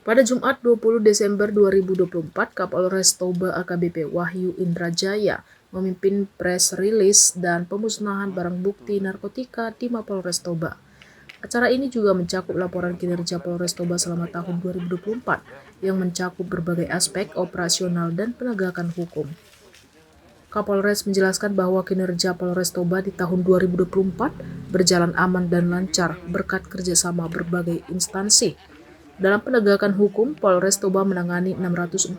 Pada Jumat 20 Desember 2024, Kapolres Toba AKBP Wahyu Indrajaya memimpin press release dan pemusnahan barang bukti narkotika di Mapolres Toba. Acara ini juga mencakup laporan kinerja Polres Toba selama tahun 2024 yang mencakup berbagai aspek operasional dan penegakan hukum. Kapolres menjelaskan bahwa kinerja Polres Toba di tahun 2024 berjalan aman dan lancar berkat kerjasama berbagai instansi. Dalam penegakan hukum, Polres Toba menangani 647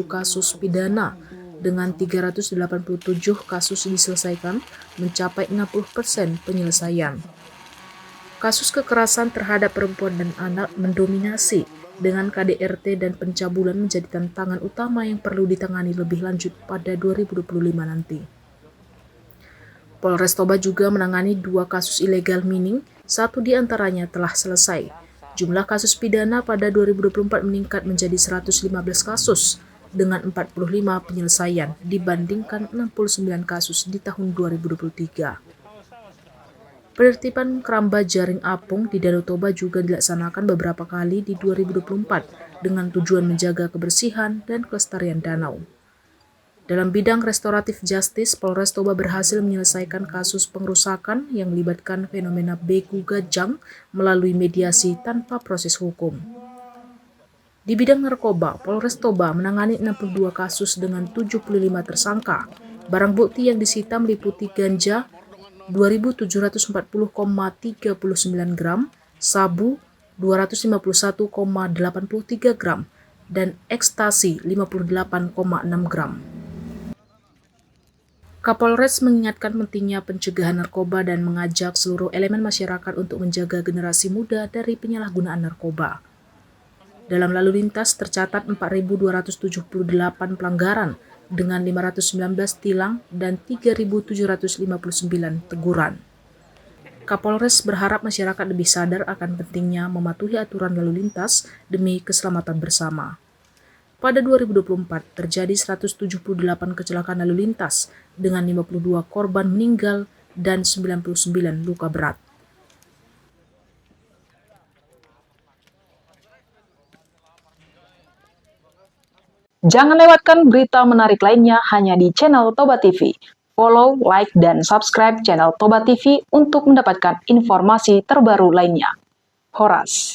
kasus pidana dengan 387 kasus diselesaikan, mencapai 60% penyelesaian. Kasus kekerasan terhadap perempuan dan anak mendominasi, dengan KDRT dan pencabulan menjadi tantangan utama yang perlu ditangani lebih lanjut pada 2025 nanti. Polres Toba juga menangani 2 kasus illegal mining, 1 diantaranya telah selesai. Jumlah kasus pidana pada 2024 meningkat menjadi 115 kasus dengan 45 penyelesaian dibandingkan 69 kasus di tahun 2023. Penertiban keramba jaring apung di Danau Toba juga dilaksanakan beberapa kali di 2024 dengan tujuan menjaga kebersihan dan kelestarian danau. Dalam bidang restoratif justice, Polres Toba berhasil menyelesaikan kasus pengerusakan yang melibatkan fenomena beku gajang melalui mediasi tanpa proses hukum. Di bidang narkoba, Polres Toba menangani 62 kasus dengan 75 tersangka. Barang bukti yang disita meliputi ganja 2.740,39 gram, sabu 251,83 gram, dan ekstasi 58,6 gram. Kapolres mengingatkan pentingnya pencegahan narkoba dan mengajak seluruh elemen masyarakat untuk menjaga generasi muda dari penyalahgunaan narkoba. Dalam lalu lintas tercatat 4.278 pelanggaran dengan 519 tilang dan 3.759 teguran. Kapolres berharap masyarakat lebih sadar akan pentingnya mematuhi aturan lalu lintas demi keselamatan bersama. Pada 2024 terjadi 178 kecelakaan lalu lintas dengan 52 korban meninggal dan 99 luka berat. Jangan lewatkan berita menarik lainnya hanya di channel Toba TV. Follow, like, dan subscribe channel Toba TV untuk mendapatkan informasi terbaru lainnya. Horas.